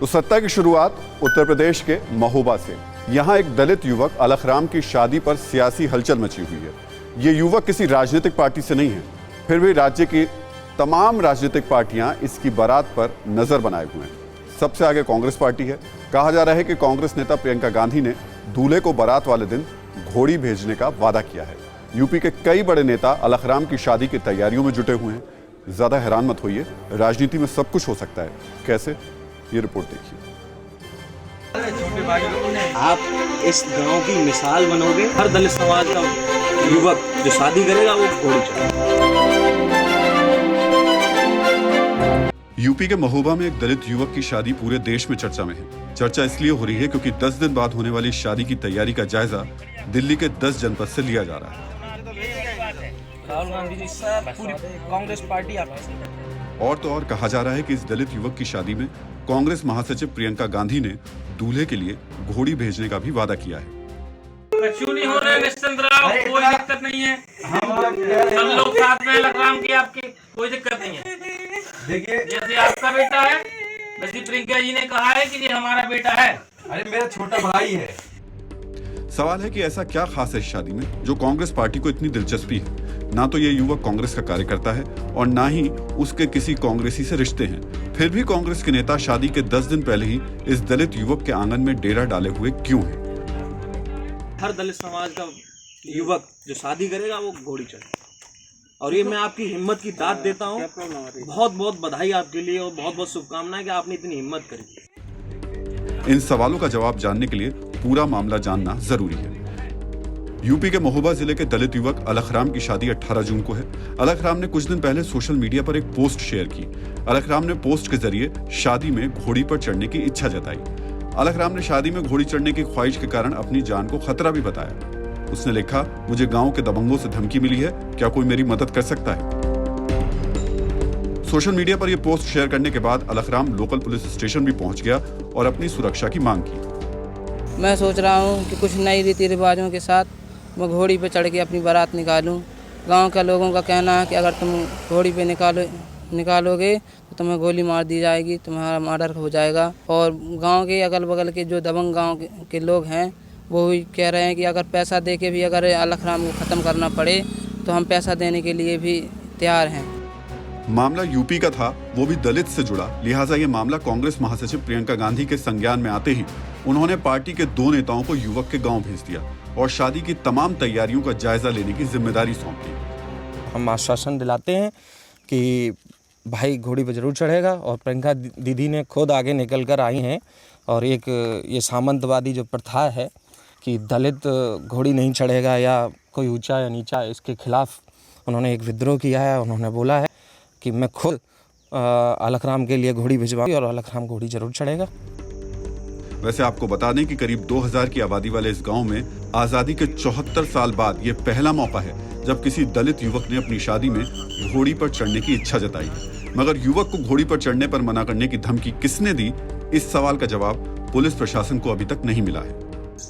तो सत्ता की शुरुआत उत्तर प्रदेश के महोबा से। यहाँ एक दलित युवक अलखराम की शादी पर सियासी हलचल मची हुई है। ये युवक किसी राजनीतिक पार्टी से नहीं है, फिर भी राज्य की तमाम राजनीतिक पार्टियां इसकी बारात पर नजर बनाए हुए हैं। सबसे आगे कांग्रेस पार्टी है। कहा जा रहा है कि कांग्रेस नेता प्रियंका गांधी ने दूल्हे को बारात वाले दिन घोड़ी भेजने का वादा किया है। यूपी के कई बड़े नेता अलखराम की शादी की तैयारियों में जुटे हुए हैं। ज्यादा हैरान मत होइए, राजनीति में सब कुछ हो सकता है। कैसे, ये रिपोर्ट देखिए। आप इस गांव की मिसाल बनोगे। हर दलित समाज का युवक जो शादी करेगा वो घोड़ी चढ़ेगा। यूपी के महोबा में एक दलित युवक की शादी पूरे देश में चर्चा में है। चर्चा इसलिए हो रही है क्योंकि 10 दिन बाद होने वाली शादी की तैयारी का जायजा दिल्ली के 10 जनपद से लिया जा रहा है। राहुल गांधी जी सर, पूरी कांग्रेस पार्टी आपकी। और तो और कहा जा रहा है कि इस दलित युवक की शादी में कांग्रेस महासचिव प्रियंका गांधी ने दूल्हे के लिए घोड़ी भेजने का भी वादा किया है। कछु नहीं हो रहा है निश्चिंत रहो, कोई दिक्कत नहीं है। सब लोग साथ में अलखराम की आपकी कोई दिक्कत नहीं है। देखिए, जैसे आपका बेटा है वैसे प्रियंका जी ने कहा है कि ये हमारा बेटा है। अरे मेरा छोटा भाई है। सवाल है कि ऐसा क्या खास है इस शादी में जो कांग्रेस पार्टी को इतनी दिलचस्पी है। ना तो ये युवक कांग्रेस का कार्यकर्ता है और ना ही उसके किसी कांग्रेसी से रिश्ते हैं। फिर भी कांग्रेस के नेता शादी के 10 दिन पहले ही इस दलित युवक के आंगन में डेरा डाले हुए क्यों हैं? हर दलित समाज का युवक जो शादी करेगा वो घोड़ी चढ़ेगा। और ये मैं आपकी हिम्मत की दाद देता हूँ। बहुत बहुत बधाई आपके लिए और बहुत बहुत शुभकामनाएं कि आपने इतनी हिम्मत करी। इन सवालों का जवाब जानने के लिए पूरा मामला जानना जरूरी है। यूपी के महोबा जिले के दलित युवक अलखराम की शादी 18 जून को है। अलखराम ने कुछ दिन पहले सोशल मीडिया पर एक पोस्ट शेयर की। अलखराम ने पोस्ट के जरिए शादी में घोड़ी पर चढ़ने की इच्छा जताई। अलखराम ने शादी में घोड़ी चढ़ने की ख्वाहिश के कारण अपनी जान को खतरा भी बताया। उसने लिखा, मुझे गांव के दबंगों से धमकी मिली है, क्या कोई मेरी मदद कर सकता है? सोशल मीडिया पर यह पोस्ट शेयर करने के बाद अलखराम लोकल पुलिस स्टेशन भी पहुंच गया और अपनी सुरक्षा की मांग की। मैं सोच रहा हूं कि कुछ नई रीति रिवाजों के साथ मैं घोड़ी पर चढ़ के अपनी बारात निकालूं। गांव के लोगों का कहना है कि अगर तुम घोड़ी पे निकालोगे तो तुम्हें गोली मार दी जाएगी, तुम्हारा मर्डर हो जाएगा। और गांव के अगल बगल के जो दबंग गांव के लोग हैं वो भी कह रहे हैं कि अगर पैसा दे के भी अगर अलखराम को ख़त्म करना पड़े तो हम पैसा देने के लिए भी तैयार हैं। मामला यूपी का था, वो भी दलित से जुड़ा, लिहाजा ये मामला कांग्रेस महासचिव प्रियंका गांधी के संज्ञान में आते ही उन्होंने पार्टी के 2 नेताओं को युवक के गांव भेज दिया और शादी की तमाम तैयारियों का जायजा लेने की जिम्मेदारी सौंप दी। हम आश्वासन दिलाते हैं कि भाई घोड़ी पर जरूर चढ़ेगा। और प्रियंका दीदी ने खुद आगे निकल कर आई हैं और एक ये सामंतवादी जो प्रथा है कि दलित घोड़ी नहीं चढ़ेगा या कोई ऊंचा या नीचा, इसके खिलाफ उन्होंने एक विद्रोह किया है। उन्होंने बोला है कि मैं खुद अलखराम के लिए घोड़ी भिजवाऊंगी और अलखराम घोड़ी जरूर चढ़ेगा। वैसे आपको बता दें कि करीब 2000 की आबादी वाले इस गांव में आजादी के 74 साल बाद ये पहला मौका है जब किसी दलित युवक ने अपनी शादी में घोड़ी पर चढ़ने की इच्छा जताई। मगर युवक को घोड़ी पर चढ़ने पर मना करने की धमकी किसने दी, इस सवाल का जवाब पुलिस प्रशासन को अभी तक नहीं मिला है।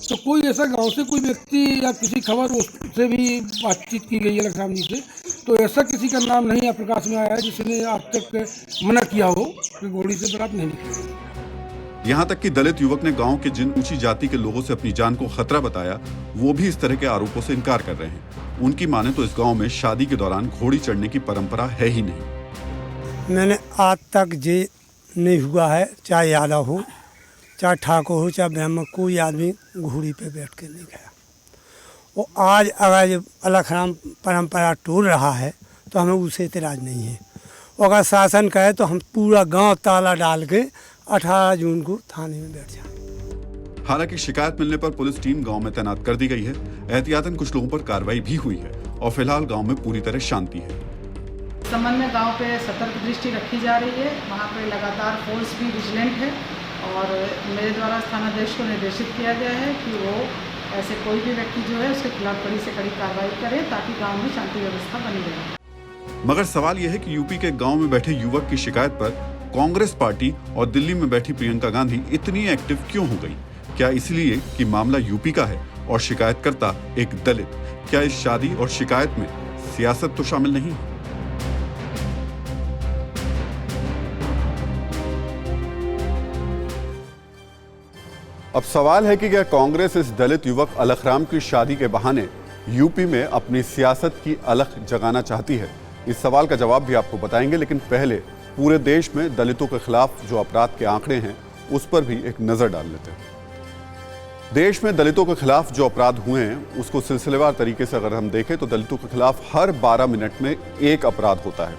तो कोई ऐसा गांव से कोई व्यक्ति या किसी खबर उससे भी बातचीत की गई है अलखराम जी से, तो ऐसा किसी का नाम नहीं है प्रकाश में आया है जिसने आज तक मना किया हो कि घोड़ी से बारात नहीं निकलेगी। यहाँ तक कि दलित युवक ने गांव के जिन ऊंची जाति के लोगों से अपनी जान को खतरा बताया, वो भी इस तरह के आरोपों से इनकार कर रहे हैं। उनकी माने तो इस गांव में शादी के दौरान घोड़ी चढ़ने की परंपरा है ही नहीं। मैंने आज तक ये नहीं हुआ है, चाहे यादव हो, चाहे ठाकुर हो, चाहे ब्राह्मण, कोई आदमी घोड़ी पे बैठ के नहीं गया। वो आज अगर ये अलखराम परंपरा टूट रहा है तो हमें उसे इतराज नहीं है। और अगर शासन कहे तो हम पूरा गांव ताला डाल के 18 जून को थाने में बैठ जाए। हालांकि शिकायत मिलने पर पुलिस टीम गांव में तैनात कर दी गई है। एहतियातन कुछ लोगों पर कार्रवाई भी हुई है और फिलहाल गांव में पूरी तरह शांति है। संबंध में गांव पे सतर्क दृष्टि रखी जा रही है। वहां पे लगातार फोर्स भी विजिलेंट है और मेरे द्वारा थानाध्यक्ष को निर्देशित किया गया है कि वो ऐसे कोई भी व्यक्ति जो है उसके खिलाफ कड़ी से कड़ी कार्रवाई करे ताकि गांव में शांति व्यवस्था बनी रहे। मगर सवाल यह है कि यूपी के गांव में बैठे युवक की शिकायत पर कांग्रेस पार्टी और दिल्ली में बैठी प्रियंका गांधी इतनी एक्टिव क्यों हो गई? क्या इसलिए कि मामला यूपी का है और शिकायतकर्ता एक दलित? क्या इस शादी और शिकायत में सियासत तो शामिल नहीं है? अब सवाल है कि क्या कांग्रेस इस दलित युवक अलखराम की शादी के बहाने यूपी में अपनी सियासत की अलख जगाना चाहती है? इस सवाल का जवाब भी आपको बताएंगे, लेकिन पहले पूरे देश में दलितों के खिलाफ जो अपराध के आंकड़े हैं उस पर भी एक नजर डाल लेते हैं। देश में दलितों के खिलाफ जो अपराध हुए हैं उसको सिलसिलेवार तरीके से अगर हम देखें तो दलितों के खिलाफ हर 12 मिनट में एक अपराध होता है।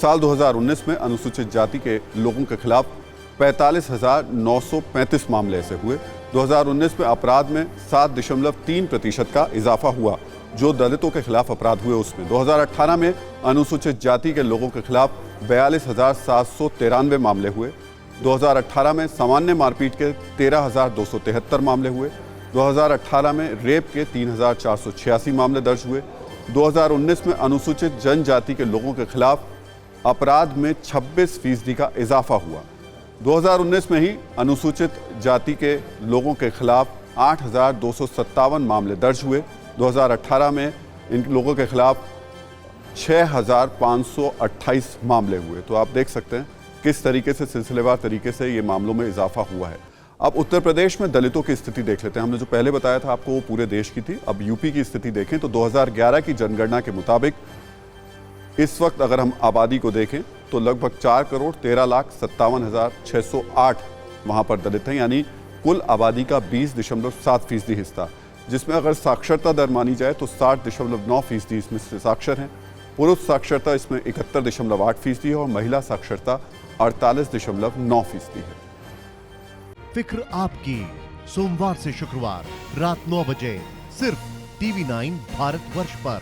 साल 2019 में अनुसूचित जाति के लोगों के खिलाफ 45,935 मामले ऐसे हुए। 2019 में अपराध में 7.3% का इजाफा हुआ जो दलितों के खिलाफ अपराध हुए उसमें। 2018 में अनुसूचित जाति के लोगों के खिलाफ 42,793 मामले हुए। 2018 में सामान्य मारपीट के 13,273 मामले हुए। 2018 में रेप के 3,486 मामले दर्ज हुए। 2019 में अनुसूचित जनजाति के लोगों के खिलाफ अपराध में 26% का इजाफा हुआ। 2019 में ही अनुसूचित जाति के लोगों के खिलाफ 8,257 मामले दर्ज हुए। 2018 में इन लोगों के खिलाफ 6,528 मामले हुए। तो आप देख सकते हैं किस तरीके से सिलसिलेवार तरीके से ये मामलों में इजाफा हुआ है। अब उत्तर प्रदेश में दलितों की स्थिति देख लेते हैं। हमने जो पहले बताया था आपको वो पूरे देश की थी। अब यूपी की स्थिति देखें तो 2011 की जनगणना के मुताबिक इस वक्त अगर हम आबादी को देखें तो लगभग 4,13,57,608 वहाँ पर दलित हैं, यानी कुल आबादी का 20.7% हिस्सा, जिसमें अगर साक्षरता दर मानी जाए तो 60.9% इसमें से साक्षर हैं। पुरुष साक्षरता इसमें 71.8% है और महिला साक्षरता 48.9% है। फिक्र आपकी, सोमवार से शुक्रवार रात 9 बजे सिर्फ TV9 भारतवर्ष पर।